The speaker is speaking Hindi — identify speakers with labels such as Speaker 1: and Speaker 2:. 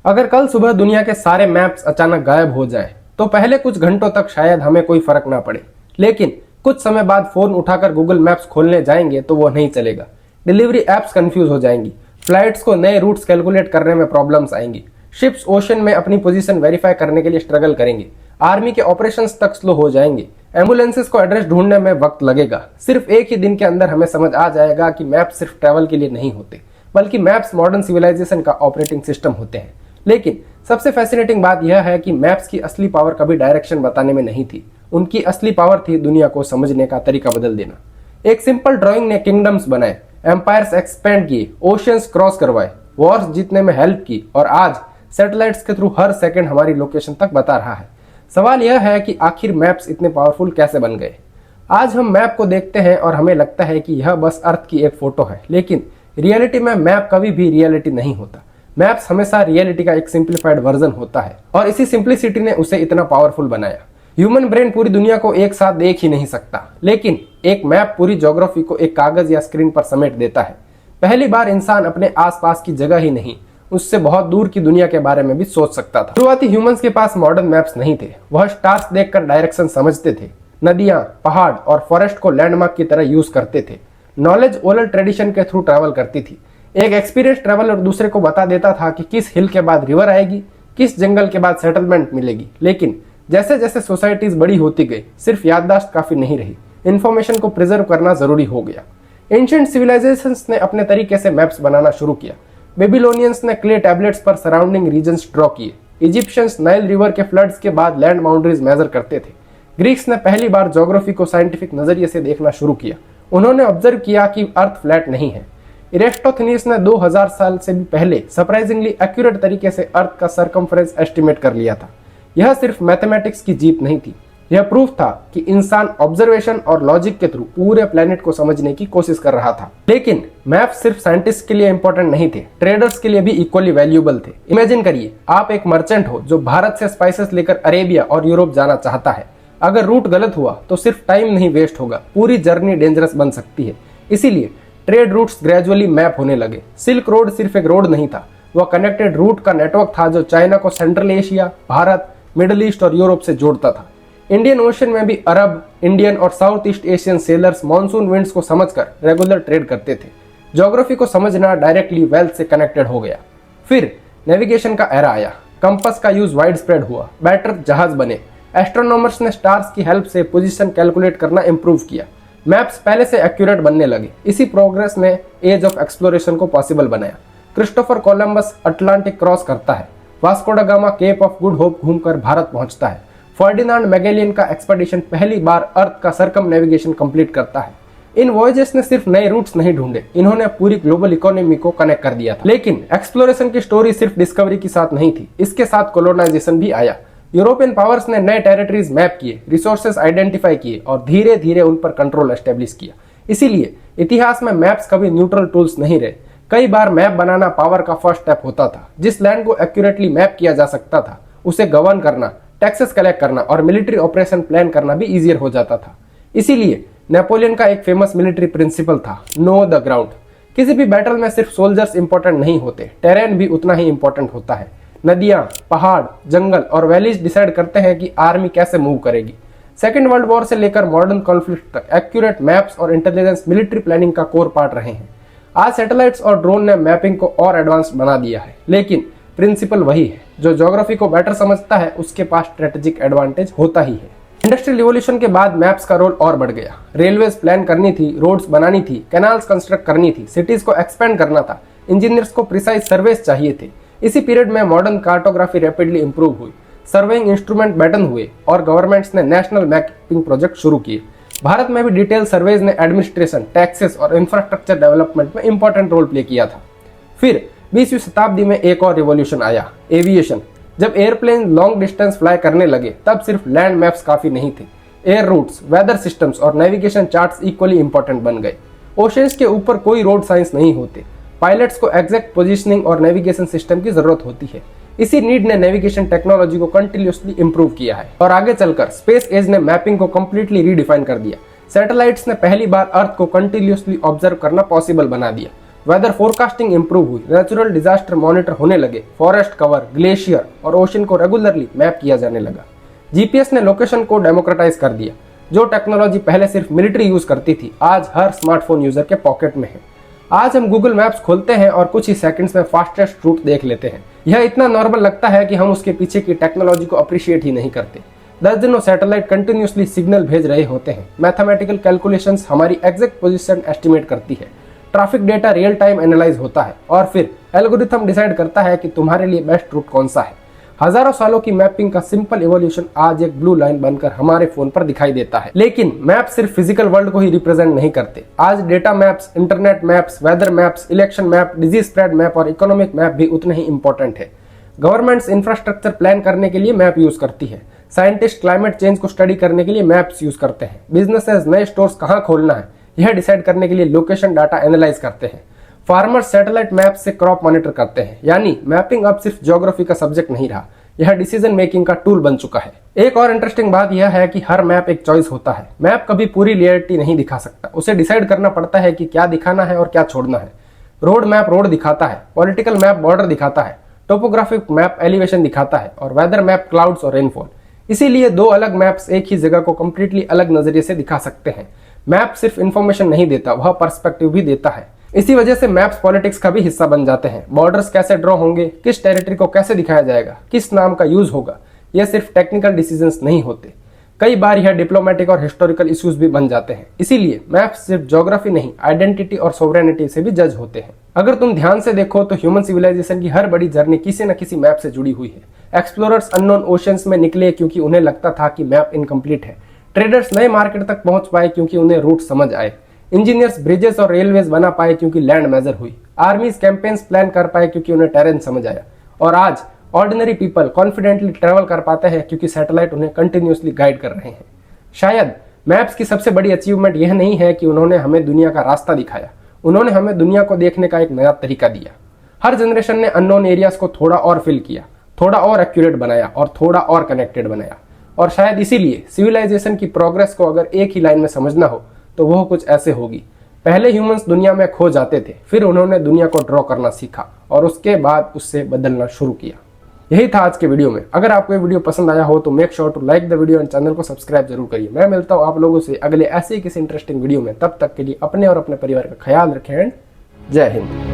Speaker 1: अगर कल सुबह दुनिया के सारे मैप्स अचानक गायब हो जाए तो पहले कुछ घंटों तक शायद हमें कोई फर्क ना पड़े, लेकिन कुछ समय बाद फोन उठाकर गूगल मैप्स खोलने जाएंगे तो वो नहीं चलेगा। डिलीवरी एप्स कंफ्यूज हो जाएंगी, फ्लाइट्स को नए रूट्स कैलकुलेट करने में प्रॉब्लम्स आएंगी, शिप्स ओशन में अपनी पोजीशन वेरीफाई करने के लिए स्ट्रगल करेंगे, आर्मी के ऑपरेशंस तक स्लो हो जाएंगे, एम्बुलेंसेस को एड्रेस ढूंढने में वक्त लगेगा। सिर्फ एक ही दिन के अंदर हमें समझ आ जाएगा कि मैप्स सिर्फ ट्रैवल के लिए नहीं होते, बल्कि मैप्स मॉडर्न सिविलाइजेशन का ऑपरेटिंग सिस्टम होते हैं। लेकिन सबसे फैसिनेटिंग बात यह है कि मैप्स की असली पावर कभी डायरेक्शन बताने में नहीं थी, उनकी असली पावर थी दुनिया को समझने का तरीका बदल देना। एक सिंपल ड्राइंग ने किंगडम्स बनाए, एम्पायर्स एक्सपेंड किए, ओशियंस क्रॉस करवाए, वॉर्स जीतने में हेल्प की और आज सैटेलाइट्स के थ्रू हर सेकंड हमारी लोकेशन तक बता रहा है। सवाल यह है कि आखिर मैप्स इतने पावरफुल कैसे बन गए। आज हम मैप को देखते हैं और हमें लगता है कि यह बस अर्थ की एक फोटो है, लेकिन रियलिटी में मैप कभी भी रियलिटी नहीं होता। मैप्स हमेशा रियलिटी का एक सिंप्लीफाइड वर्जन होता है और इसी सिंप्लिसिटी ने उसे इतना पावरफुल बनाया। ह्यूमन ब्रेन पूरी दुनिया को एक साथ देख ही नहीं सकता, लेकिन एक मैप पूरी ज्योग्राफी को एक कागज या स्क्रीन पर समेट देता है। पहली बार इंसान अपने आसपास की जगह ही नहीं, उससे बहुत दूर की दुनिया के बारे में भी सोच सकता था। शुरुआती ह्यूमंस के पास मॉडर्न मैप्स नहीं थे, वह स्टार्स देखकर डायरेक्शन समझते थे, नदियां, पहाड़ और फॉरेस्ट को लैंडमार्क की तरह यूज करते थे। नॉलेज ओरल ट्रेडिशन के थ्रू ट्रैवल करती थी। एक एक्सपीरियंस ट्रैवलर दूसरे को बता देता था कि किस हिल के बाद रिवर आएगी, किस जंगल के बाद सेटलमेंट मिलेगी। लेकिन जैसे जैसे सोसाइटीज बड़ी होती गई, सिर्फ याददाश्त काफी नहीं रही, इन्फॉर्मेशन को प्रिजर्व करना जरूरी हो गया। एंशिएंट सिविलाइजेशंस ने अपने तरीके से मैप्स बनाना शुरू किया। बेबीलोनियंस ने क्ले टैबलेट्स पर सराउंडिंग रीजन्स ड्रॉ किए। इजिप्शियंस नाइल रिवर के फ्लड्स के बाद लैंड बाउंड्रीज मेजर करते थे। ग्रीक्स ने पहली बार ज्योग्राफी को साइंटिफिक नजरिए से देखना शुरू किया। उन्होंने ऑब्जर्व किया कि अर्थ फ्लैट नहीं है। इरेस्टोथेनियस ने 2000 साल से भी पहले सरप्राइजिंगली एक्यूरेट तरीके से अर्थ का सरकमफ्रेंस एस्टिमेट कर लिया था। यह सिर्फ मैथमेटिक्स की जीत नहीं थी, यह प्रूफ था कि इंसान ऑब्जर्वेशन और लॉजिक के थ्रू पूरे प्लेनेट को समझने की कोशिश कर रहा था। लेकिन मैप सिर्फ साइंटिस्ट के लिए इंपॉर्टेंट नहीं थे, ट्रेडर्स के लिए भी इक्वली वैल्यूएबल थे। इमेजिन करिए, आप एक मर्चेंट हो जो भारत से स्पाइसेस लेकर अरेबिया और यूरोप जाना चाहता है। अगर रूट गलत हुआ तो सिर्फ टाइम नहीं वेस्ट होगा, पूरी जर्नी डेंजरस बन सकती है। इसीलिए ट्रेड रूट्स ग्रेजुअली मैप होने लगे। सिल्क रोड सिर्फ एक रोड नहीं था, वह कनेक्टेड रूट का नेटवर्क था जो चाइना को central Asia, Bharat, middle east और यूरोप से जोड़ता था। इंडियन ओशन में भी अरब, इंडियन और south east Asian sellers monsoon winds को समझकर रेगुलर ट्रेड करते थे। ज्योग्राफी को समझना डायरेक्टली वेल्थ से कनेक्टेड हो गया। फिर नेविगेशन का एरा आया, कंपास का यूज वाइड स्प्रेड हुआ, बेटर जहाज बने, एस्ट्रोनॉमर्स ने स्टार्स की हेल्प से पोजीशन कैलकुलेट करना इंप्रूव किया, मैप्स पहले से एक्यूरेट बनने लगे। इसी प्रोग्रेस ने एज ऑफ एक्सप्लोरेशन को पॉसिबल बनाया। क्रिस्टोफर कोलंबस अटलांटिक क्रॉस करता है, Vasco da Gama Cape of Good Hope घूमकर भारत पहुंचता है, फर्डिनांड मैगेलियन का एक्सपेडिशन पहली बार अर्थ का सरकम नेविगेशन कंप्लीट करता है। इन वॉयजेस ने सिर्फ नए रूट्स नहीं ढूंढे, इन्होंने पूरी ग्लोबल इकोनॉमी को कनेक्ट कर दिया था। लेकिन एक्सप्लोरेशन की स्टोरी सिर्फ डिस्कवरी के साथ नहीं थी, इसके साथ कोलोनाइजेशन भी आया। यूरोपियन पावर्स ने नए टेरिटरीज मैप किए, रिसोर्सेज आइडेंटिफाई किए और धीरे धीरे उन पर कंट्रोल एस्टेब्लिश किया। इसीलिए इतिहास में मैप्स कभी न्यूट्रल टूल्स नहीं रहे। कई बार मैप बनाना पावर का फर्स्ट स्टेप होता था। जिस लैंड को एक्यूरेटली मैप किया जा सकता था, उसे गवर्न करना, टैक्सेस कलेक्ट करना और मिलिट्री ऑपरेशन प्लान करना भी इजियर हो जाता था। इसीलिए नेपोलियन का एक फेमस मिलिट्री प्रिंसिपल था, नो द ग्राउंड। किसी भी बैटल में सिर्फ सोल्जर्स इंपॉर्टेंट नहीं होते, टेरेन भी उतना ही इंपॉर्टेंट होता है। नदियां, पहाड़, जंगल और वैलीज डिसाइड करते हैं कि आर्मी कैसे मूव करेगी। सेकेंड वर्ल्ड वॉर से लेकर मॉडर्न कॉन्फ्लिक्ट तक एक्यूरेट मैप्स और इंटेलिजेंस मिलिट्री प्लानिंग का कोर पार्ट रहे हैं। आज सैटेलाइट्स और ड्रोन ने मैपिंग को और एडवांस बना दिया है, लेकिन प्रिंसिपल वही है। जो ज्योग्राफी को बेटर समझता है उसके पास स्ट्रेटेजिक एडवांटेज होता ही है। इंडस्ट्रियल रिवॉल्यूशन के बाद मैप्स का रोल और बढ़ गया। रेलवेज प्लान करनी थी, रोड्स बनानी थी, कैनाल्स कंस्ट्रक्ट करनी थी, सिटीज को एक्सपेंड करना था, इंजीनियर्स को प्रिसाइज सर्वेस चाहिए थे। इसी पीरियड में मॉडर्न कार्टोग्राफी रैपिडली इंप्रूव हुई, सर्वेइंग इंस्ट्रूमेंट बेटर हुए और गवर्नमेंट्स ने नेशनल मैपिंग प्रोजेक्ट शुरू किए। भारत में भी डिटेल सर्वेज ने एडमिनिस्ट्रेशन, टैक्सेस और इंफ्रास्ट्रक्चर डेवलपमेंट में इंपॉर्टेंट रोल प्ले किया था। फिर 20वीं शताब्दी में एक और रिवॉल्यूशन आया, एविएशन। जब एयरप्लेन लॉन्ग डिस्टेंस फ्लाई करने लगे, तब सिर्फ लैंड मैप्स काफी नहीं थे। एयर रूट्स, वेदर सिस्टम्स और नेविगेशन चार्ट्स इक्वली इंपॉर्टेंट बन गए। ओशंस के ऊपर कोई रोड साइंस नहीं होते, पायलट्स को एग्जैक्ट पोजीशनिंग और नेविगेशन सिस्टम की जरूरत होती है। इसी नीड ने नेविगेशन टेक्नोलॉजी को कंटिन्यूअसली इंप्रूव किया है और आगे चलकर स्पेस एज ने मैपिंग को कंप्लीटली रीडिफाइन कर दिया। सैटेलाइट्स ने पहली बार अर्थ को कंटिन्यूअसली ऑब्जर्व करना पॉसिबल बना दिया वेदर फोरकास्टिंग इंप्रूव हुई, नेचुरल डिजास्टर मॉनिटर होने लगे, फॉरेस्ट कवर, ग्लेशियर और ओशन को रेगुलरली मैप किया जाने लगा। जीपीएस ने लोकेशन को डेमोक्रेटाइज कर दिया। जो टेक्नोलॉजी पहले सिर्फ मिलिट्री यूज करती थी, आज हर स्मार्टफोन यूजर के पॉकेट में है। आज हम गूगल मैप्स खोलते हैं और कुछ ही सेकंड्स में फास्टेस्ट रूट देख लेते हैं। यह इतना नॉर्मल लगता है कि हम उसके पीछे की टेक्नोलॉजी को अप्रिशिएट ही नहीं करते। दर्जनों सैटेलाइट कंटिन्यूसली सिग्नल भेज रहे होते हैं। मैथमेटिकल कैलकुलेशंस हमारी एग्जैक्ट पोजीशन एस्टिमेट करती है। Traffic data real time analyse होता है और फिर एल्गोरिथम डिसाइड करता है कि तुम्हारे लिए बेस्ट रूट कौन सा है। हजारों सालों की मैपिंग का सिंपल इवोल्यूशन आज एक ब्लू लाइन बनकर हमारे फोन पर दिखाई देता है। लेकिन मैप सिर्फ फिजिकल वर्ल्ड को ही रिप्रेजेंट नहीं करते। आज data maps, internet maps, weather maps, election map, disease spread map और इकोनॉमिक मैप भी उतने ही इंपॉर्टेंट है। गवर्नमेंट्स इंफ्रास्ट्रक्चर प्लान करने के लिए मैप यूज करती है। साइंटिस्ट क्लाइमेट चेंज को स्टडी करने के लिए मैप्स यूज करते हैं। बिजनेसेस नए स्टोर्स कहां खोलना है यह डिसाइड करने के लिए लोकेशन डाटा एनालाइज करते हैं। फार्मर्स सैटेलाइट मैप से क्रॉप मॉनिटर करते हैं। यानी मैपिंग अब सिर्फ ज्योग्राफी का सब्जेक्ट नहीं रहा, यह डिसीजन मेकिंग का टूल बन चुका है। एक और इंटरेस्टिंग बात यह है कि हर मैप एक चॉइस होता है। मैप कभी पूरी रियलिटी नहीं दिखा सकता। उसे डिसाइड करना पड़ता है कि क्या दिखाना है और क्या छोड़ना है। रोड मैप रोड दिखाता है, पॉलिटिकल मैप बॉर्डर दिखाता है, टोपोग्राफिक मैप एलिवेशन दिखाता है और वेदर मैप क्लाउड्स और रेनफॉल। इसीलिए दो अलग मैप्स एक ही जगह को कंप्लीटली अलग नजरिए से दिखा सकते हैं। मैप सिर्फ इंफॉर्मेशन नहीं देता, वह पर्सपेक्टिव भी देता है। इसी वजह से मैप्स पॉलिटिक्स का भी हिस्सा बन जाते हैं। बॉर्डर्स कैसे ड्रॉ होंगे, किस टेरिटरी को कैसे दिखाया जाएगा, किस नाम का यूज होगा, यह सिर्फ टेक्निकल डिसीजंस नहीं होते। कई बार यह डिप्लोमेटिक और हिस्टोरिकल इश्यूज भी बन जाते हैं। इसीलिए मैप्स सिर्फ ज्योग्राफी नहीं, आइडेंटिटी और सोवरेनिटी से भी जज होते हैं। अगर तुम ध्यान से देखो तो ह्यूमन सिविलाइजेशन की हर बड़ी जर्नी किसी न किसी मैप से जुड़ी हुई है। एक्सप्लोरर्स अननोन ओशंस में निकले क्योंकि उन्हें लगता था कि मैप इनकम्प्लीट है। ट्रेडर्स नए मार्केट तक पहुंच पाए क्योंकि उन्हें रूट समझ आए। इंजीनियर्स ब्रिजेस और रेलवेज बना पाए क्योंकि लैंड मेजर हुई। आर्मीज कैंपेन्स प्लान कर पाए क्योंकि उन्हें टेरेन समझ आया। और आज ऑर्डिनरी पीपल कॉन्फिडेंटली ट्रेवल कर पाते हैं क्योंकि सैटेलाइट उन्हें कंटिन्यूसली गाइड कर रहे हैं। शायद मैप्स की सबसे बड़ी अचीवमेंट यह नहीं है कि उन्होंने हमें दुनिया का रास्ता दिखाया, उन्होंने हमें दुनिया को देखने का एक नया तरीका दिया। हर जनरेशन ने अननोन एरियाज को थोड़ा और फिल किया, थोड़ा और एक्यूरेट बनाया और थोड़ा और कनेक्टेड बनाया। और शायद इसीलिए सिविलाइजेशन की प्रोग्रेस को अगर एक ही लाइन में समझना हो तो वह कुछ ऐसे होगी। पहले ह्यूमंस दुनिया में खो जाते थे, फिर उन्होंने दुनिया को ड्रॉ करना सीखा और उसके बाद उससे बदलना शुरू किया। यही था आज के वीडियो में। अगर आपको ये वीडियो पसंद आया हो तो make sure to like the video and channel को सब्सक्राइब जरूर करिए। मैं मिलता हूँ आप लोगों से अगले ऐसे ही किसी इंटरेस्टिंग वीडियो में। तब तक के लिए अपने और अपने परिवार का ख्याल रखें एंड जय हिंद।